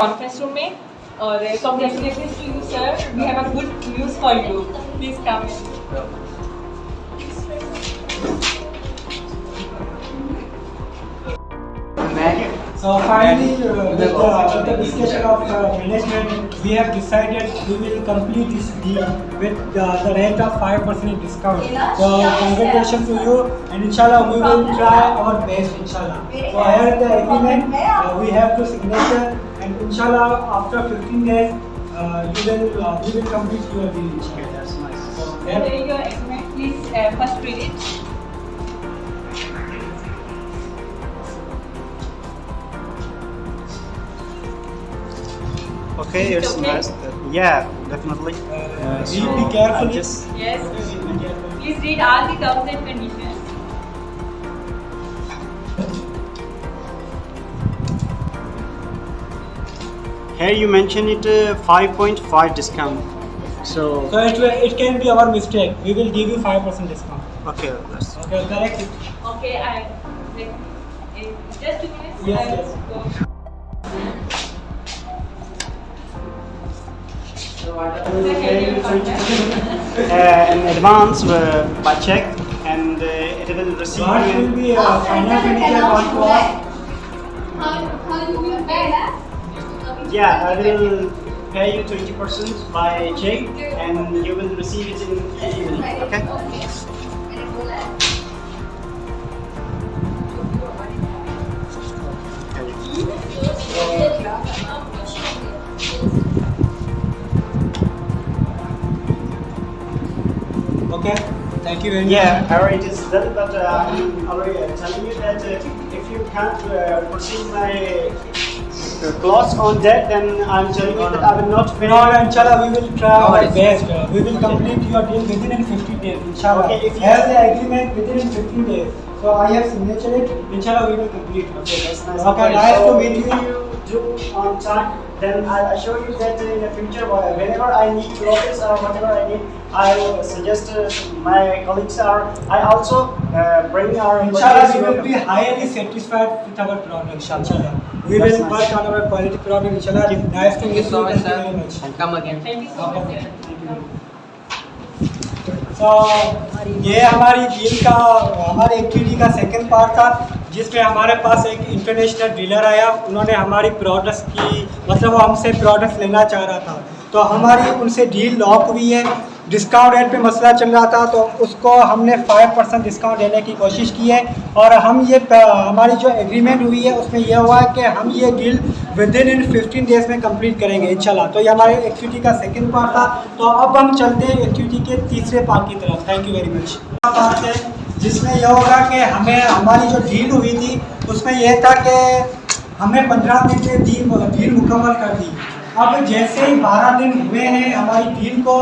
Conference room में और congratulations to you sir, we have a good news for you, please come. So finally, with the discussion of management, we have decided we will complete this deal with the rate of 5% discount. So congratulations to you, and inshallah we will try our best, inshallah. So here the agreement, we have to signature, and inshallah after 15 days, we will complete your deal, inshallah. That's nice. So, Here your agreement, please first read it. Okay, Is it it's okay? nice. Yeah, definitely. read be carefully. Yes, Be careful. please read all the terms and conditions. Here you mention it 5.5 discount. So So it can be our mistake. We will give you 5% discount. okay, that's Okay, correct it. Okay, just 2 minutes. Yes, I will yes. go. in advance by check, and it will receive. What will be final furniture on cost? Yeah, I will pay you 20% by check, and you will receive it in evening. Okay. Okay, thank you very much. Yeah, alright, it is done, but I'm already telling you that if you can't proceed my clause on that, then I'm telling you that I will not pay. No, inshallah, we will try our worries. best. We will complete your deal within 15 days, inshallah. Okay, if you- Have the agreement within 15 days. So I have signature it, inshallah we will complete it. Okay, that's nice. Okay, nice So to meet you. If you do on time, then I'll assure you that in the future, whenever I need clothes or whatever I need, I'll suggest my colleagues are. I also bring our Inshallah, we will colleagues be highly satisfied with our product, inshallah. We That's will nice. work on our quality product, inshallah. Nice to meet you. so much, Thank you sir. very much. And come again. Thank you so much, sir. तो ये हमारी deal का हमारे activity का second part था, जिसमें हमारे पास एक इंटरनेशनल डीलर आया। उन्होंने हमारी प्रोडक्ट्स की मतलब वो हमसे प्रोडक्ट्स लेना चाह रहा था, तो हमारी उनसे डील लॉक हुई है। डिस्काउंट रेट पे मसला चल रहा था, तो उसको हमने 5% डिस्काउंट देने की कोशिश की है। और हम ये हमारी जो एग्रीमेंट हुई है उसमें यह हुआ है कि हम ये डील विदिन इन 15 डेज़ में कंप्लीट करेंगे इंशाल्लाह। तो ये हमारे एक्टिविटी का सेकंड पार्ट था। तो अब हम चलते हैं एक्टिविटी के तीसरे पार्ट की तरफ। Thank you very much. Part है जिसमें यह होगा कि हमें हमारी जो डील हुई थी उसमें यह था कि हमें 15 दिन में डील मुकम्मल कर दी। अब जैसे ही 12 दिन हुए हैं हमारी डील को,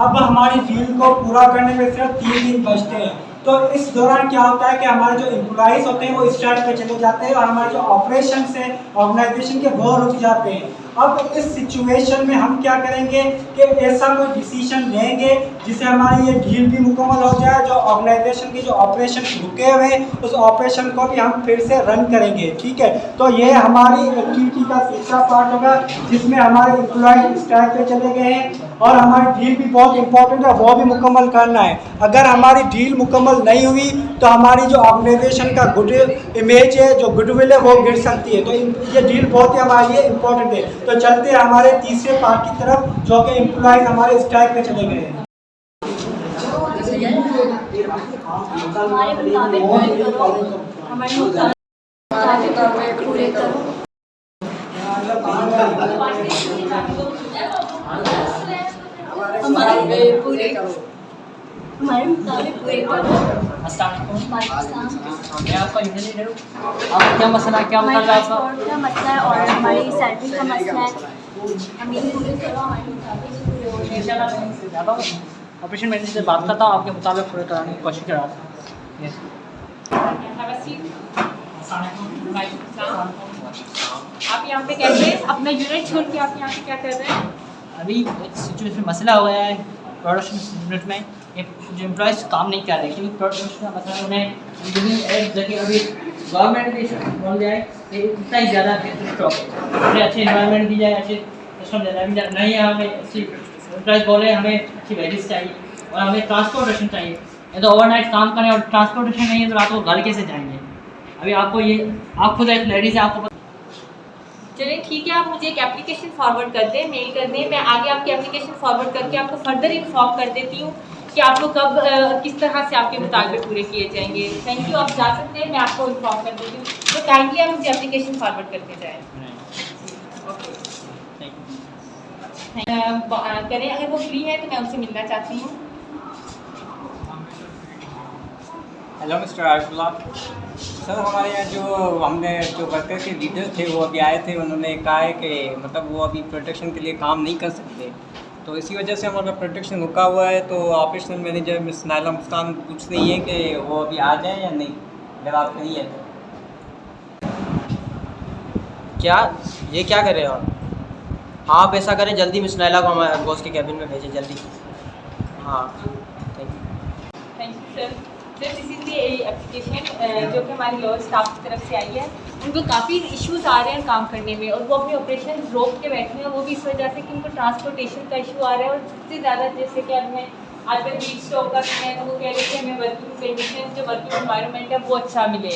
अब हमारी डील को पूरा करने में सिर्फ 3 दिन बचते हैं। तो इस दौरान क्या होता है कि हमारे जो एम्प्लॉइज़ होते हैं वो स्ट्राइक पे चले जाते हैं और हमारे जो ऑपरेशन है ऑर्गेनाइजेशन के वो रुक जाते हैं। अब इस सिचुएशन में हम क्या करेंगे कि ऐसा कोई डिसीजन लेंगे जिससे हमारी ये डील भी मुकम्मल हो जाए, जो ऑर्गेनाइजेशन के जो ऑपरेशन रुके हुए हैं उस ऑपरेशन को भी हम फिर से रन करेंगे। ठीक है, तो ये हमारी एक्टिविटी का तीसरा पार्ट होगा जिसमें हमारे एम्प्लॉय स्ट्राइक पे चले गए हैं और हमारी डील भी बहुत इंपॉर्टेंट है, वो भी मुकम्मल करना है। अगर हमारी डील मुकम्मल नहीं हुई तो हमारी जो ऑर्गेनाइजेशन का गुड इमेज है, जो गुडविल है, वो गिर सकती है। तो ये डील बहुत ही हमारे लिए इम्पोर्टेंट है। तो चलते हैं हमारे तीसरे पार्ट की तरफ, जो कि एम्प्लॉयज हमारे स्ट्राइक पे चले गए हैं। हमारे मुताबिक पूरे करो, हमारे मुताबिक पूरे करो। हमारे पूरे करो, हमारे मुताबिक पूरे करो। मैं आपका यूनियन लीडर हूँ। आपका क्या मसला है, क्या हमारे मसला है आपका? पासपोर्ट का मसला है और हमारी सैलरी का मसला है। हमें पूरे करो, हमारे मुताबिक पूरे हो जाए। इंशाल्लाह मैं जाता हूँ, ऑपरेशन मैनेजर से बात करता हूँ, आपके मुताबिक पूरे कराने की कोशिश करा रहा हूँ। यस। Have a seat. आप यहाँ पे कैसे अपना यूनिट छोड़ के आप यहाँ पे क्या कर रहे हैं? अभी एक सिचुएशन मसला हो गया है प्रोडक्शन यूनिट में। एक जो एम्प्लॉयज़ काम नहीं कर रहे क्योंकि प्रोडक्शन का मतलब उन्हें एक जगह अभी गवर्नमेंट भी बोल जाए कि इतना ही ज़्यादा स्टॉक है, हमें अच्छे इन्वायरमेंट दी जाए, अच्छे सिस्टम देना भी नहीं है, हमें अच्छी प्राइस बोले, हमें अच्छी वेजेस चाहिए और हमें ट्रांसपोर्टेशन चाहिए। ये तो ओवरनाइट काम करें और ट्रांसपोर्टेशन नहीं है तो रात को घर कैसे जाएंगे? अभी आपको ये, आप खुद एक लेडीज़ है, आपको चलिए ठीक है, आप मुझे एक एप्लीकेशन फॉरवर्ड कर दें, मेल कर दें, मैं आगे आपकी एप्लीकेशन फॉरवर्ड करके आपको फर्दर इन्फॉर्म कर देती हूँ कि आपको कब किस तरह से आपके मुतालबे पूरे किए जाएंगे। थैंक यू, आप जा सकते हैं, मैं आपको इन्फॉर्म कर देती हूँ, तो काइंडली आप मुझे एप्लीकेशन फॉरवर्ड करके जाएँ। ओके, करें, अगर वो फ्री है तो मैं उनसे मिलना चाहती हूँ। हेलो मिस्टर आरिफुल्लाह सर, हमारे यहाँ जो वर्कर के लीडर थे वो अभी आए थे, उन्होंने कहा है कि मतलब वो अभी प्रोटेक्शन के लिए काम नहीं कर सकते, तो इसी वजह से हमारा प्रोटेक्शन रुका हुआ है। तो ऑपरेशनल मैनेजर मिस नाइला मुस्कान पूछ रही है कि वो अभी आ जाए या नहीं, अगर आप फ्री है तो। क्या ये क्या कर रहे हो आप? हाँ, आप ऐसा करें, जल्दी मिस नाइला को हमारे बॉस के कैबिन में भेजें जल्दी। हाँ, thank you sir. Sir, this is the application जो कि हमारी लॉ स्टाफ की तरफ से आई है। उनको काफ़ी इश्यूज आ रहे हैं काम करने में और वो अपने ऑपरेशन रोक के बैठे हैं, वो भी इस वजह से कि उनको ट्रांसपोर्टेशन का इशू आ रहा है। और सबसे ज़्यादा जैसे कि हमें आजकल बीट स्टॉक का समय है, तो वो कह रहे थे हमें वर्किंग कंडीशन, जो वर्किंग एनवायरनमेंट है वो अच्छा मिले।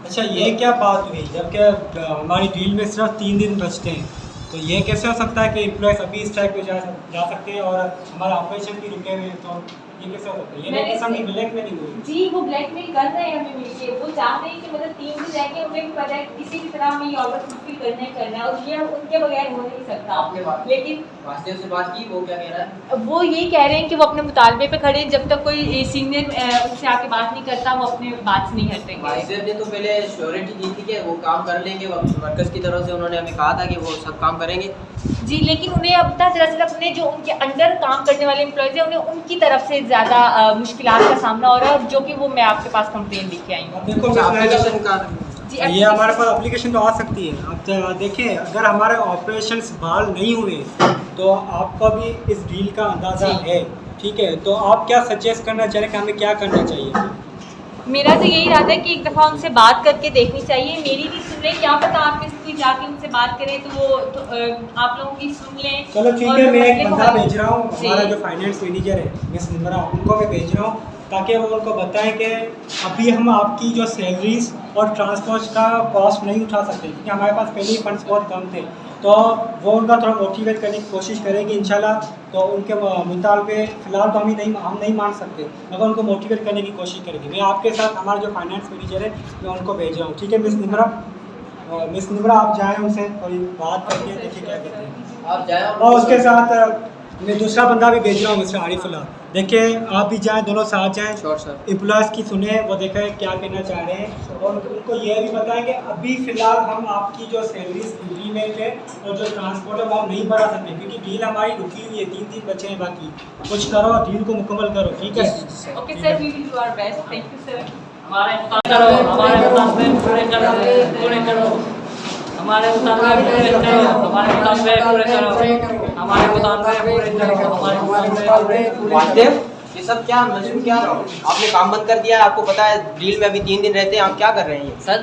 अच्छा, ये क्या बात हुई जबकि हमारी डील में सिर्फ 3 दिन बचते हैं, तो ये कैसे हो सकता है कि एम्प्लॉयज़ अभी स्ट्राइक पे जा सकते हैं और हमारा ऑपरेशन भी रुके हुए हैं? तो ये कैसे हो सकता है? ये नहीं समझ ब्लैकमेलिंग हुई। जी, वो ब्लैकमेल कर रहे हैं हमें मिलके, वो चाह रहे हैं कि मतलब 3 दिन रह के उन्हें भी पता है किसी भी तरह हमें ये ऑर्डर फुलफिल करना है और ये उनके बगैर हो नहीं सकता। लेकिन वासदेव से बात की, वो क्या कह रहा है? वो ये कह रहे हैं कि वो अपने मुतालबे पे खड़े हैं, जब तक कोई सीनियर उनसे आके बात नहीं करता वो अपने बात से नहीं हटेंगे। वासदेव ने तो पहले श्योरिटी दी थी कि वो काम कर लेंगे, वर्कर्स की तरफ से उन्होंने हमें कहा था कि वो सब काम करेंगे। जी, लेकिन उन्हें अब तक दरअसल अपने जो उनके अंडर काम करने वाले एम्प्लॉयज़ हैं उन्हें उनकी तरफ से ज़्यादा मुश्किलात का सामना हो रहा है, जो कि वो मैं आपके पास कंप्लेन लेके आई हूँ। देखो एप्लीकेशन का जी, ये हमारे पास एप्लीकेशन तो आ सकती है। अब देखिए, अगर हमारे ऑपरेशंस बहाल नहीं हुए तो आपको भी इस डील का अंदाज़ा है, ठीक है? तो आप क्या सजेस्ट करना चाह रहे हैं कि हमें क्या करना चाहिए? मेरा तो यही इरादा है कि एक दफ़ा उनसे बात करके देखनी चाहिए। मेरी भी सुन रहे, क्या पता आप कोई जाके उनसे बात करें तो वो आप लोगों की सुन लें। चलो ठीक और है, मैं एक मसले को बंदा हल- भेज रहा हूँ, जी। हमारा जो फाइनेंस मैनेजर है मिस निमरा, उनको मैं भेज रहा हूँ ताकि वो उनको बताएं कि अभी हम आपकी जो सैलरीज और ट्रांसपोर्ट का कॉस्ट नहीं उठा सकते, क्योंकि हमारे पास पहले ही फंड्स बहुत कम थे। तो वो उनका थोड़ा मोटिवेट करने की कोशिश करेंगे इंशाल्लाह। तो उनके मुतालबे फ़िलहाल तो हम नहीं मान सकते, मगर उनको मोटिवेट करने की कोशिश करेंगे। मैं आपके साथ हमारा जो फाइनेंस मैनेजर है मैं उनको भेज रहा हूँ, ठीक है मिस निमरा? मिस निमरा, आप जाएँ उनसे थोड़ी बात करके देखिए क्या कहते हैं। आप जाए और उसके साथ मैं दूसरा बंदा भी भेज रहा हूँ मिस्टर आरिफुल्लाह। देखिए, आप भी जाएँ, दोनों साथ जाएँ, श्योर सर। एम्प्लॉयज़ की सुने, वो देखें क्या कहना चाह रहे हैं और उनको ये भी बताएं कि अभी फ़िलहाल हम आपकी जो सैलरीज इंक्रीमेंट है और जो ट्रांसपोर्ट है वो हम नहीं बढ़ा सकते, क्योंकि डील हमारी रुकी हुई है, 3 दिन बचे हैं बाकी। कुछ करो, डील को मुकम्मल करो, ठीक है? Okay sir, we will do our best. Thank you sir. हमारे मुताबिक करो, हमारे मुताबिक पूरे करो, पूरे करो, हमारे मुताबिक पूरे करो, हमारे मुताबिक पूरे करो, हमारे मुताबिक पूरे करो, हमारे मुताबिक। वासदेव, ये सब क्या मजबूर, क्या आपने काम बंद कर दिया है? आपको पता है डील में अभी 3 दिन रहते हैं, आप क्या कर रहे हैं ये? सर,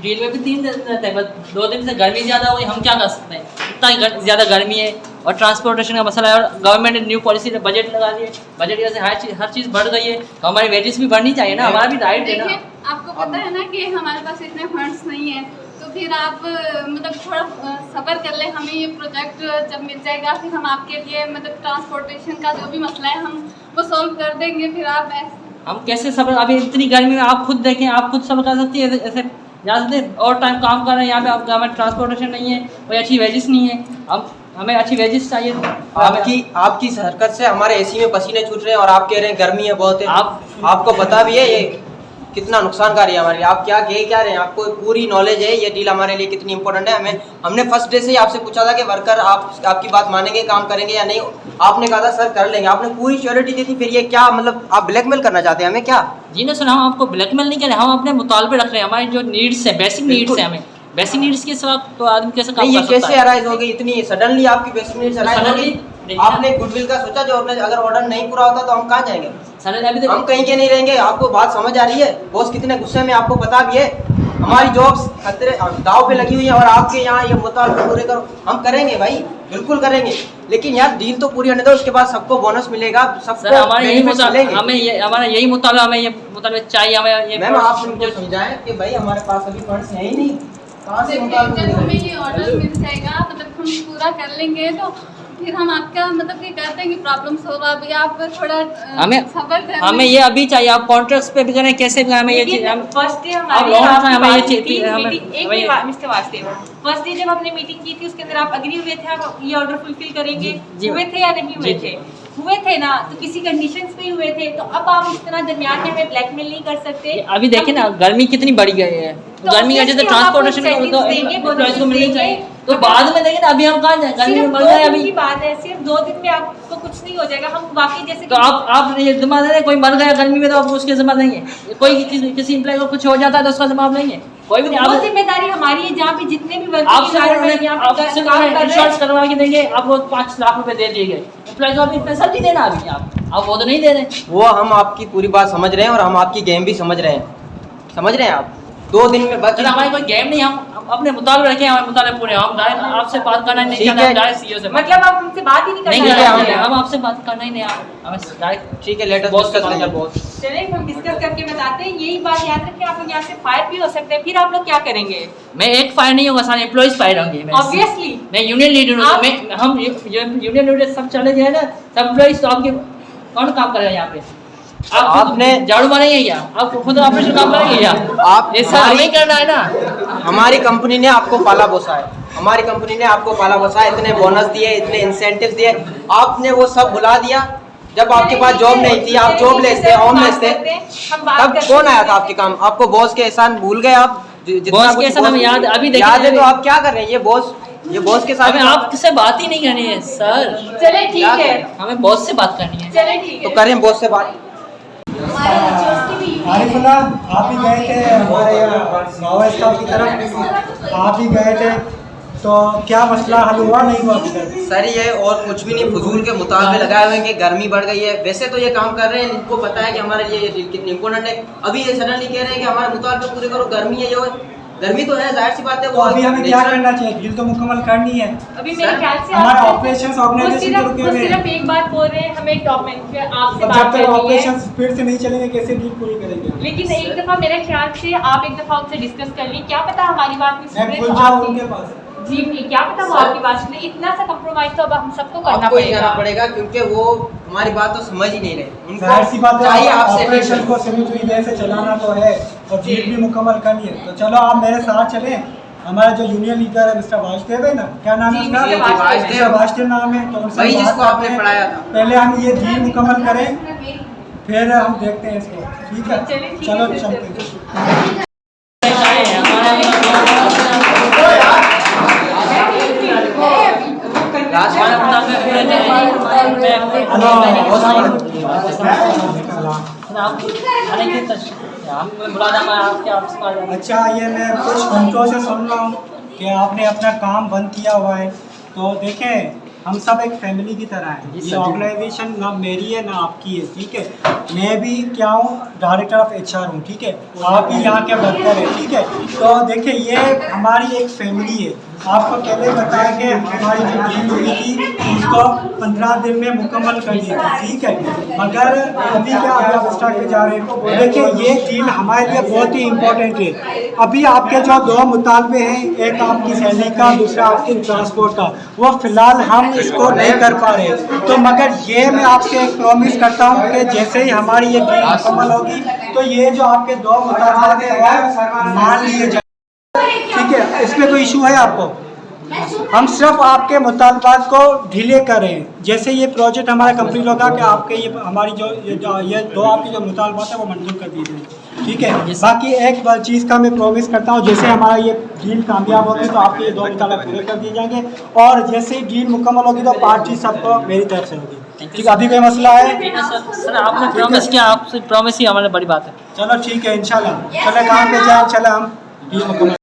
डील में भी 3 दिन रहते हैं, बस 2 दिन से गर्मी ज़्यादा हुई, हम क्या कर सकते हैं? इतना ज़्यादा गर्मी है और ट्रांसपोर्टेशन का मसला है और गवर्नमेंट ने न्यू पॉलिसी में बजट लगा दिए, बजट की वजह से हर चीज़ बढ़ गई है, तो हमारी वेजेस भी बढ़नी चाहिए ना, हमारा भी राइट है ना। देखिए, आपको पता है ना कि हमारे पास इतने फंड्स नहीं है, तो फिर आप मतलब थोड़ा सब्र कर ले, हमें ये प्रोजेक्ट जब मिल जाएगा फिर हम आपके लिए मतलब ट्रांसपोर्टेशन का जो भी मसला है हम वो सॉल्व कर देंगे। फिर आप हम कैसे सब्र, अभी इतनी गर्मी में आप खुद देखें, आप खुद सब्र कर सकती है ऐसे ज़्यादा और टाइम काम कर रहे हैं यहाँ पे, आप हमें ट्रांसपोर्टेशन नहीं है, कोई अच्छी वेजेस नहीं है, हमें अच्छी वेजेस चाहिए। आपकी हरकत से हमारे एसी में पसीने छूट रहे हैं और आप कह रहे हैं गर्मी है बहुत है। आपको पता भी है ये कितना नुकसानकारी है हमारे, आप क्या रहे हैं? आपको पूरी नॉलेज है ये डील हमारे लिए कितनी इंपॉर्टेंट है। हमने फर्स्ट डे से ही आपसे पूछा था कि वर्कर आपकी बात मानेंगे, काम करेंगे या नहीं। आपने कहा था सर कर लेंगे, आपने पूरी श्योरिटी दी थी। फिर ये क्या मतलब आप ब्लैकमेल करना चाहते हैं हमें क्या? जी नहीं सुना, हम आपको ब्लैकमेल नहीं कर रहे, हम अपने मुतालबे रख रहे हैं, हमारी जो नीड्स है, बेसिक नीड्स है, हमें बेसिक नीड्स के सिवा तो आदमी कैसे काम कर सकता है? ये कैसे अराइज हो गई इतनी सडनली? आपकी बेसिक नीड्स अराइज हो गई? आपने गुडविल का सोचा, जो अपने अगर ऑर्डर नहीं पूरा होता तो हम कहाँ जाएंगे? सर अभी हम कहीं के नहीं रहेंगे। आपको बात समझ आ रही है? बॉस कितने गुस्से में, आपको पता भी है? हमारी जॉब्स खतरे दाव पे लगी हुई है और आपके यहाँ ये मुतालबे पूरे करो, हम करेंगे भाई, बिल्कुल करेंगे, लेकिन यार डील तो पूरी होने दो, उसके बाद सबको बोनस मिलेगा, सबको हमारा यही benefits मिलेंगे। हमारा यही मुतालबा, हमें ये मुतालबा चाहिए, हमें ये मैम आप उनको समझाएं कि भाई हमारे पास अभी फंड्स है ही नहीं, कहाँ से देखिए, मुतालबा जब हमें मिलेगा? ये ऑर्डर मिल जाएगा, मतलब हम पूरा कर लेंगे, तो फिर हम आपका मतलब ये कहते हैं कि प्रॉब्लम सोल्व, अभी आप थोड़ा सब्र कर हमें ये अभी चाहिए, आप कॉन्ट्रैक्ट्स पे भी करें, कैसे भी हमें ये चीज हम फर्स्ट डे अब हमारी लॉन्ग आपकी हमें ये बात चीज थी, हमें मीटिंग एक minute mister Vasudev, first day जब हमने मीटिंग की थी उसके अंदर आप अग्री हुए थे आप ये ऑर्डर फुलफिल करेंगे, जी। हुए थे या नहीं हुए थे? हुए थे ना, तो किसी कंडीशंस पे हुए थे, तो अब आप इस तरह दरमियान में हमें ब्लैकमेल नहीं कर सकते। अभी देखिए ना गर्मी कितनी बढ़ गई है, तो गर्मी की वजह से obviously हम आपको ट्रांसपोर्टेशन incentives देंगे, एम्प्लॉइज को मिलनी bonuses चाहिए, देंगे। तो बाद में देखिए ना, अभी हम कहाँ जाए, गर्मी में सिर्फ मर 2 रहे हैं दिन की अभी। बात है, सिर्फ 2 दिन में आपको कुछ नहीं हो जाएगा। हम वाकई जैसे तो आप ये जिम्मा दे, कोई मर गया गर्मी में तो आप उसके जिम्मा देंगे, कोई किसी एम्प्लॉय को कुछ हो जाता है तो उसका जवाब लेंगे, कोई भी नहीं। वो आप जिम्मेदारी हमारी है, जहाँ पे जितने भी वर्किंग आपसे एनवायरनमेंट यहाँ पे काम कर रहे इंश्योरेंस हैं, करवा के देंगे, आपको 5 लाख रुपए दे दिए गए, एम्प्लॉय को अभी पैसा नहीं देना, अभी आप वो तो नहीं दे रहे। वो हम आपकी पूरी बात समझ रहे हैं और हम आपकी गेम भी समझ रहे हैं, समझ रहे हैं आप। 2 दिन में बस चलो हमारी कोई गेम नहीं, हम अपने मुताबिक रखें, हमारे मुताबिक पूरे, हम डायरेक्ट आपसे बात करना नहीं ठीक चाहते, है। हम डायरेक्ट सीईओ से मतलब आप हमसे बात ही नहीं नहीं करना करते, चाहते। हम आपसे बात करना ही नहीं, हमें डायरेक्ट ठीक है, लेट अस बॉस से डिस्कस बात लेटर करो। बॉस। चलें हम डिस्कस करके बताते हैं। यही बात याद रखें, आप लोग यहाँ से फायर भी हो सकते हैं, फिर आप लोग क्या करेंगे? मैं एक फायर नहीं होगा, सारे एम्प्लॉइज फायर होंगे। Obviously। मैं यूनियन लीडर हूँ, आप- मैं हम यूनियन लीडर सब चले जाए ना, सब एम्प्लॉइज, तो आपके कौन काम करेगा यहाँ पे? आपने झाड़ू मारेंगे क्या? आप खुद ऑपरेशन काम करेंगे क्या? आप ये सब हमें करना है ना। हमारी कंपनी ने आपको पाला पोसा है, हमारी कंपनी ने आपको पाला पोसा है, इतने बोनस दिए, इतने इंसेंटिव दिए, आपने वो सब भुला दिया। जब आपके पास जॉब नहीं थी, आप जॉबलेस थे, होमलेस थे, तब कौन आया था आपके काम? आपको बॉस के एहसान भूल गए आप? बॉस के एहसान हमें याद, अभी देखिए याद है तो आप क्या कर रहे हैं? ये बॉस के साथ हमें आपसे बात ही नहीं करनी है सर, चले ठीक क्या है, हमें बॉस से बात करनी है। चले ठीक तो है। करें बॉस से बात। आरिफुल्ला आप भी गए थे हमारे गाँव स्टाफ की तरफ, आप भी गए थे, तो क्या मसला हल हुआ नहीं हुआ अभी तक? सर ये और कुछ भी नहीं, फजूल के मुताबिक लगाए हुए हैं कि गर्मी बढ़ गई है। वैसे तो ये काम कर रहे हैं, इनको पता है कि हमारे लिए ये डील कितनी इंपॉर्टेंट है। अभी ये सडनली कह रहे हैं कि हमारे मुताबिक पूरे करो, गर्मी है जो है, गर्मी तो है, जाहिर सी बात है। तो अभी हमें क्या करना चाहिए? डील तो मुकम्मल करनी है। अभी मेरे ख्याल से हमारे आप- ऑपरेशंस वो ऑर्गेनाइजेशन सिर्फ रुके वो हुए हैं। सिर्फ एक बात बोल रहे हैं, हमें टॉप मैनेजर आपसे और बात जब तक करनी है। ऑपरेशंस फिर से नहीं चलेंगे कैसे डील पूरी करेंगे? लेकिन एक दफा मेरे ख्याल से आप एक दफा उनसे डिस्कस कर ली, क्या पता हमारी बात नहीं मैं सुने खुद तो जाऊँ आपकी- उनके पास। जी क्या पता वो आपकी बात सुने। इतना सा कंप्रोमाइज तो अब हम सबको करना आपको ही करना पड़ेगा। पड़ेगा क्योंकि वो हमारी बात तो समझ ही नहीं रहे। जाहिर सी बात चाहिए है, आपसे ऑपरेशन को स्मूथली वे से चलाना तो है और डील भी मुकम्मल करनी है। तो चलो आप मेरे साथ चलें। हमारा जो यूनियन लीडर है मिस्टर वासुदेव है ना, क्या नाम है जी, उसका? मिस्टर वासुदेव। मिस्टर वासुदेव नाम है। तो उनसे वही बात जिसको करते आपने हैं। पढ़ाया था। पहले हम ये डील मुकम्मल करें, फिर हम देखते हैं इसको। ठीक है, चलिए, ठीक चलो है, चलते हैं। अच्छा, ये मैं कुछ घंटों से सुन रहा हूँ कि आपने अपना काम बंद किया हुआ है। तो देखें, हम सब एक फैमिली की तरह हैं। ये ऑर्गेनाइजेशन ना मेरी है ना आपकी है, ठीक है। मैं भी क्या हूँ, डायरेक्टर ऑफ HR हूँ, ठीक है। आप भी यहाँ के वर्कर हैं, ठीक है। तो देखिए, ये हमारी एक फैमिली है। आपको पहले बताया कि हमारी जो डील हुई थी उसको 15 दिन में मुकम्मल कर दी थी, ठीक है। मगर अभी क्या, अभी आप स्टार्ट पे जा रहे हैं। देखिए, ये डील हमारे लिए बहुत ही इम्पोर्टेंट है। अभी आपके जो 2 मुतालबे हैं, एक आपकी सैलरी का, दूसरा आपकी ट्रांसपोर्ट का, वो फ़िलहाल हम इसको नहीं कर पा रहे। तो मगर ये मैं आपसे एक प्रॉमिस करता हूँ कि जैसे ही हमारी ये डील मुकम्मल होगी तो ये जो आपके 2 मुतालबे हैं वो मान लिए जाए, ठीक है। इसमें कोई इशू है आपको? हम सिर्फ आपके मुतालबात को ढीले करें। जैसे ये प्रोजेक्ट हमारा कंप्लीट होगा कि आपके ये हमारी ये 2 आपके जो मुतालबात है वो मंजूर कर दी जाए, ठीक है। बाकी एक चीज़ का मैं प्रॉमिस करता हूँ, जैसे हमारा ये डील कामयाब होगी तो आपके ये 2 मुतालबा पूरे कर दिए जाएंगे, और जैसे ही डील मुकम्मल होगी तो पार्टी सबको मेरी तरफ से होगी, ठीक है। अभी कोई मसला है? सर आपने प्रॉमिस किया, आपसे प्रॉमिस ही हमारे बड़ी बात है। चलो ठीक है, इंशाल्लाह। चले काम पे जाए, चले हम डील मुकम्मल